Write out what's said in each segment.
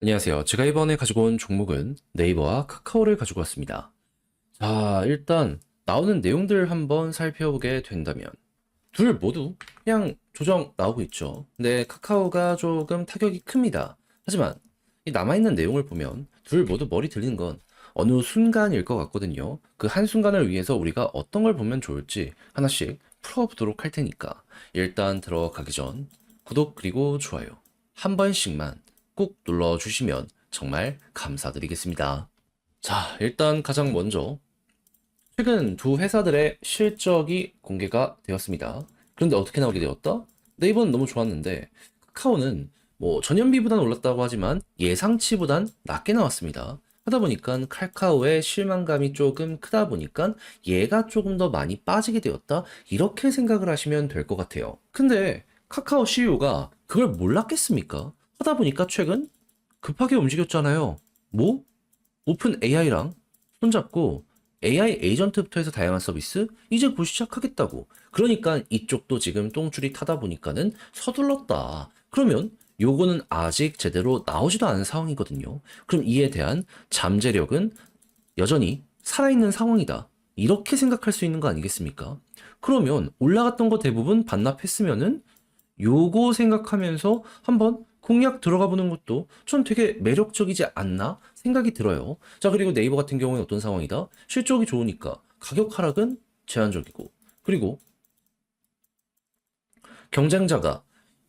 안녕하세요. 제가 이번에 가지고 온 종목은 네이버와 카카오를 가지고 왔습니다. 자, 일단 나오는 내용들 한번 살펴보게 된다면 둘 모두 그냥 조정 나오고 있죠. 근데 카카오가 조금 타격이 큽니다. 하지만 이 남아있는 내용을 보면 둘 모두 머리 들리는 건 어느 순간일 것 같거든요. 그 한순간을 위해서 우리가 어떤 걸 보면 좋을지 하나씩 풀어보도록 할 테니까 일단 들어가기 전 구독 그리고 좋아요 한 번씩만 꼭 눌러주시면 정말 감사드리겠습니다. 자, 일단 가장 먼저 최근 두 회사들의 실적이 공개가 되었습니다. 그런데 어떻게 나오게 되었다? 네이버는 너무 좋았는데 카카오는 뭐 전년비보단 올랐다고 하지만 예상치보단 낮게 나왔습니다. 하다 보니까 카카오의 실망감이 조금 크다 보니까 얘가 조금 더 많이 빠지게 되었다. 이렇게 생각을 하시면 될 것 같아요. 근데 카카오 CEO가 그걸 몰랐겠습니까? 하다 보니까 최근 급하게 움직였잖아요. 뭐? 오픈 AI랑 손잡고 AI 에이전트부터 해서 다양한 서비스 이제 곧 시작하겠다고. 그러니까 이쪽도 지금 똥줄이 타다 보니까는 서둘렀다. 그러면 요거는 아직 제대로 나오지도 않은 상황이거든요. 그럼 이에 대한 잠재력은 여전히 살아있는 상황이다. 이렇게 생각할 수 있는 거 아니겠습니까? 그러면 올라갔던 거 대부분 반납했으면은 요거 생각하면서 한번 공략 들어가 보는 것도 전 되게 매력적이지 않나 생각이 들어요. 자, 그리고 네이버 같은 경우에 어떤 상황이다? 실적이 좋으니까 가격 하락은 제한적이고, 그리고 경쟁자가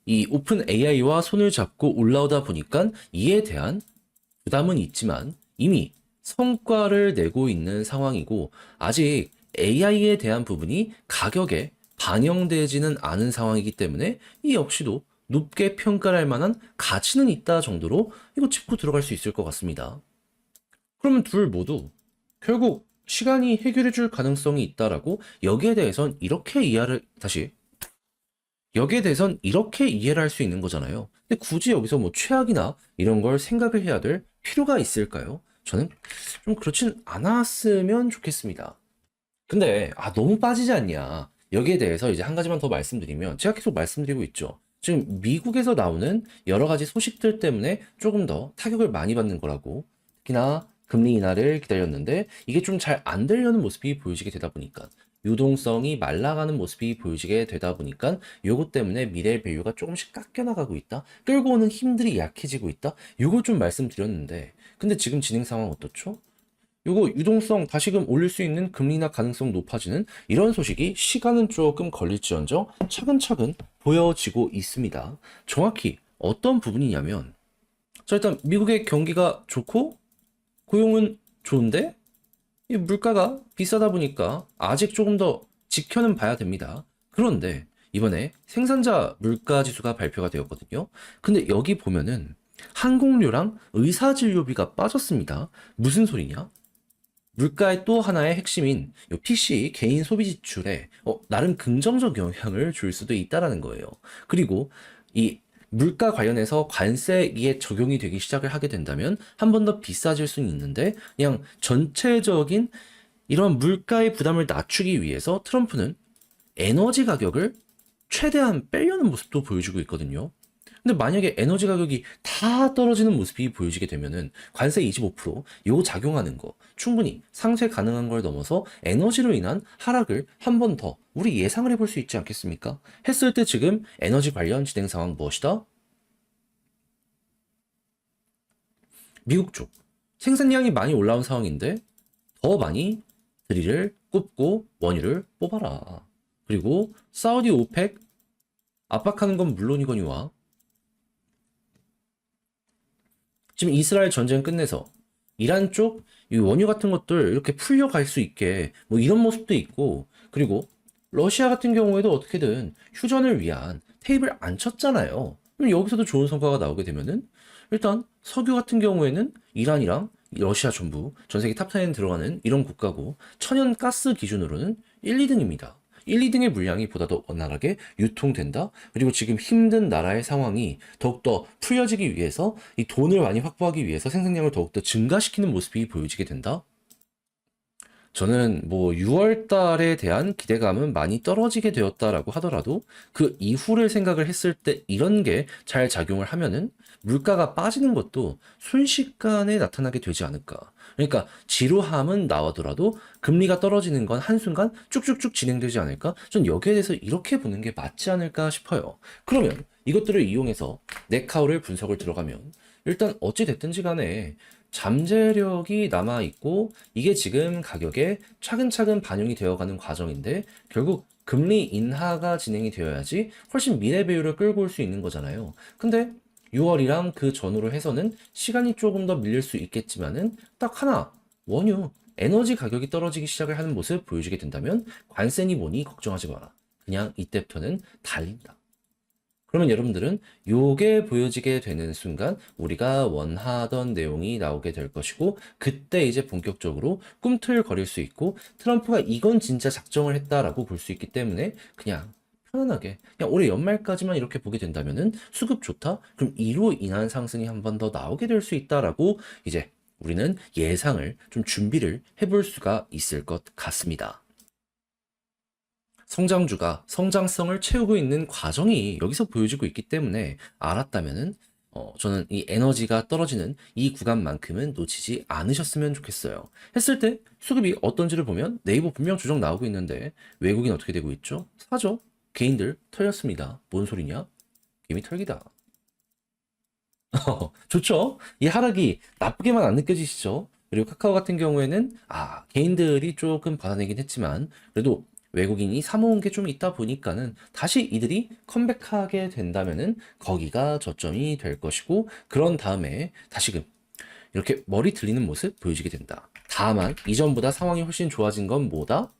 이 오픈 AI와 손을 잡고 올라오다 보니까 이에 대한 부담은 있지만 이미 성과를 내고 있는 상황이고 아직 AI에 대한 부분이 가격에 반영되지는 않은 상황이기 때문에 이 역시도 높게 평가할 만한 가치는 있다 정도로 이거 짚고 들어갈 수 있을 것 같습니다. 그러면 둘 모두 결국 시간이 해결해 줄 가능성이 있다라고 여기에 대해선 이렇게 이해를 할 수 있는 거잖아요. 근데 굳이 여기서 뭐 최악이나 이런 걸 생각을 해야 될 필요가 있을까요? 저는 좀 그렇진 않았으면 좋겠습니다. 근데 너무 빠지지 않냐? 여기에 대해서 이제 한 가지만 더 말씀드리면 제가 계속 말씀드리고 있죠. 지금 미국에서 나오는 여러 가지 소식들 때문에 조금 더 타격을 많이 받는 거라고. 특히나 금리 인하를 기다렸는데 이게 좀 잘 안 되려는 모습이 보여지게 되다 보니까 유동성이 말라가는 모습이 보여지게 되다 보니까 요것 때문에 미래 밸류가 조금씩 깎여 나가고 있다. 끌고 오는 힘들이 약해지고 있다. 요거 좀 말씀드렸는데 근데 지금 진행 상황 어떻죠? 요거 유동성 다시금 올릴 수 있는 금리 인하 가능성 높아지는 이런 소식이 시간은 조금 걸릴지언정 차근차근 보여지고 있습니다. 정확히 어떤 부분이냐면 자, 일단 미국의 경기가 좋고 고용은 좋은데 이 물가가 비싸다 보니까 아직 조금 더 지켜는 봐야 됩니다. 그런데 이번에 생산자 물가 지수가 발표가 되었거든요. 근데 여기 보면은 항공료랑 의사진료비가 빠졌습니다. 무슨 소리냐? 물가의 또 하나의 핵심인 요 PC 개인 소비 지출에 나름 긍정적 영향을 줄 수도 있다라는 거예요. 그리고 이 물가 관련해서 관세에 적용이 되기 시작을 하게 된다면 한 번 더 비싸질 수는 있는데 그냥 전체적인 이런 물가의 부담을 낮추기 위해서 트럼프는 에너지 가격을 최대한 빼려는 모습도 보여주고 있거든요. 근데 만약에 에너지 가격이 다 떨어지는 모습이 보여지게 되면은 관세 25% 요거 작용하는 거 충분히 상쇄 가능한 걸 넘어서 에너지로 인한 하락을 한 번 더 우리 예상을 해볼 수 있지 않겠습니까? 했을 때 지금 에너지 관련 진행 상황 무엇이다? 미국 쪽 생산량이 많이 올라온 상황인데 더 많이 드릴을 굽고 원유를 뽑아라. 그리고 사우디 오펙 압박하는 건 물론이거니와 지금 이스라엘 전쟁 끝내서 이란 쪽 이 원유 같은 것들 이렇게 풀려갈 수 있게 뭐 이런 모습도 있고 그리고 러시아 같은 경우에도 어떻게든 휴전을 위한 테이블 안 쳤잖아요. 그럼 여기서도 좋은 성과가 나오게 되면은 일단 석유 같은 경우에는 이란이랑 러시아 전부 전 세계 탑10에 들어가는 이런 국가고 천연 가스 기준으로는 1, 2등입니다. 1, 2등의 물량이 보다 더 원활하게 유통된다. 그리고 지금 힘든 나라의 상황이 더욱더 풀려지기 위해서 이 돈을 많이 확보하기 위해서 생산량을 더욱더 증가시키는 모습이 보여지게 된다. 저는 뭐 6월 달에 대한 기대감은 많이 떨어지게 되었다라고 하더라도 그 이후를 생각을 했을 때 이런 게 잘 작용을 하면은 물가가 빠지는 것도 순식간에 나타나게 되지 않을까. 그러니까 지루함은 나와더라도 금리가 떨어지는 건 한순간 쭉쭉쭉 진행되지 않을까? 전 여기에 대해서 이렇게 보는 게 맞지 않을까 싶어요. 그러면 이것들을 이용해서 네카우를 분석을 들어가면 일단 어찌 됐든지 간에 잠재력이 남아 있고 이게 지금 가격에 차근차근 반영이 되어가는 과정인데 결국 금리 인하가 진행이 되어야지 훨씬 미래 배율을 끌고 올 수 있는 거잖아요. 근데 6월이랑 그 전후로 해서는 시간이 조금 더 밀릴 수 있겠지만은 딱 하나 원유 에너지 가격이 떨어지기 시작을 하는 모습 보여주게 된다면 관세니 뭐니 걱정하지 마라. 그냥 이때부터는 달린다. 그러면 여러분들은 요게 보여지게 되는 순간 우리가 원하던 내용이 나오게 될 것이고 그때 이제 본격적으로 꿈틀거릴 수 있고 트럼프가 이건 진짜 작정을 했다라고 볼 수 있기 때문에 그냥 편안하게 그냥 올해 연말까지만 이렇게 보게 된다면은 수급 좋다? 그럼 이로 인한 상승이 한 번 더 나오게 될 수 있다라고 이제 우리는 예상을 좀 준비를 해볼 수가 있을 것 같습니다. 성장주가 성장성을 채우고 있는 과정이 여기서 보여지고 있기 때문에 알았다면은 저는 이 에너지가 떨어지는 이 구간만큼은 놓치지 않으셨으면 좋겠어요. 했을 때 수급이 어떤지를 보면 네이버 분명 주정 나오고 있는데 외국인 어떻게 되고 있죠? 사죠. 개인들 털렸습니다. 뭔 소리냐? 개미 털기다. 좋죠? 이 하락이 나쁘게만 안 느껴지시죠? 그리고 카카오 같은 경우에는 개인들이 조금 받아내긴 했지만 그래도 외국인이 사모은 게 좀 있다 보니까는 다시 이들이 컴백하게 된다면은 거기가 저점이 될 것이고 그런 다음에 다시금 이렇게 머리 들리는 모습 보여지게 된다. 다만 이전보다 상황이 훨씬 좋아진 건 뭐다?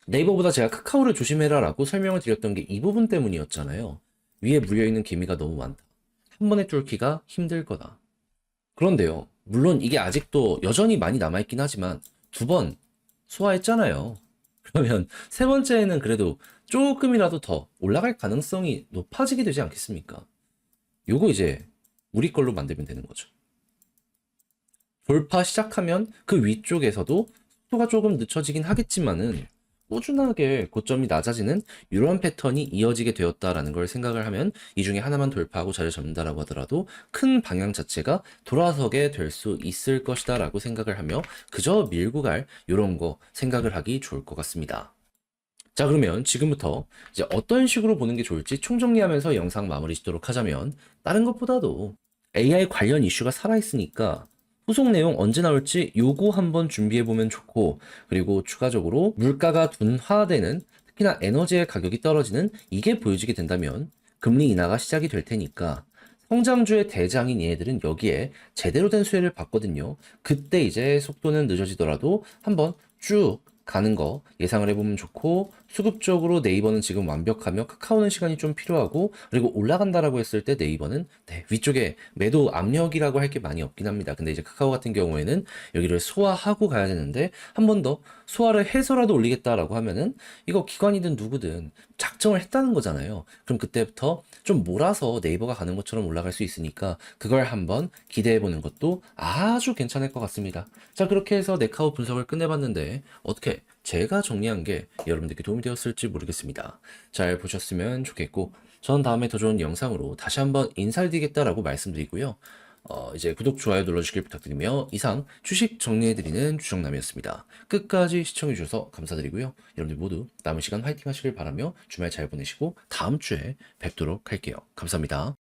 네이버보다 제가 카카오를 조심해라라고 설명을 드렸던 게 이 부분 때문이었잖아요. 위에 물려있는 개미가 너무 많다. 한 번에 뚫기가 힘들 거다. 그런데요, 물론 이게 아직도 여전히 많이 남아있긴 하지만 두 번 소화했잖아요. 그러면 세 번째에는 그래도 조금이라도 더 올라갈 가능성이 높아지게 되지 않겠습니까? 요거 이제 우리 걸로 만들면 되는 거죠. 돌파 시작하면 그 위쪽에서도 속도가 조금 늦춰지긴 하겠지만은 꾸준하게 고점이 낮아지는 이러한 패턴이 이어지게 되었다라는 걸 생각을 하면 이 중에 하나만 돌파하고 자리를 잡는다라고 하더라도 큰 방향 자체가 돌아서게 될 수 있을 것이다라고 생각을 하며 그저 밀고 갈 이런 거 생각을 하기 좋을 것 같습니다. 자, 그러면 지금부터 이제 어떤 식으로 보는 게 좋을지 총정리하면서 영상 마무리 짓도록 하자면 다른 것보다도 AI 관련 이슈가 살아있으니까 후속 내용 언제 나올지 요거 한번 준비해보면 좋고 그리고 추가적으로 물가가 둔화되는 특히나 에너지의 가격이 떨어지는 이게 보여지게 된다면 금리 인하가 시작이 될 테니까 성장주의 대장인 얘네들은 여기에 제대로 된 수혜를 받거든요. 그때 이제 속도는 늦어지더라도 한번 쭉 가는 거 예상을 해보면 좋고 수급적으로 네이버는 지금 완벽하며 카카오는 시간이 좀 필요하고 그리고 올라간다라고 했을 때 네이버는 위쪽에 매도 압력이라고 할 게 많이 없긴 합니다. 근데 이제 카카오 같은 경우에는 여기를 소화하고 가야 되는데 한 번 더 소화를 해서라도 올리겠다라고 하면은 이거 기관이든 누구든 작정을 했다는 거잖아요. 그럼 그때부터 좀 몰아서 네이버가 가는 것처럼 올라갈 수 있으니까 그걸 한번 기대해 보는 것도 아주 괜찮을 것 같습니다. 자, 그렇게 해서 네카오 분석을 끝내봤는데 어떻게 제가 정리한 게 여러분들께 도움이 되었을지 모르겠습니다. 잘 보셨으면 좋겠고 전 다음에 더 좋은 영상으로 다시 한번 인사를 드리겠다라고 말씀드리고요. 이제 구독, 좋아요 눌러주길 부탁드리며 이상 주식 정리해드리는 주정남이었습니다. 끝까지 시청해주셔서 감사드리고요. 여러분들 모두 남은 시간 화이팅 하시길 바라며 주말 잘 보내시고 다음 주에 뵙도록 할게요. 감사합니다.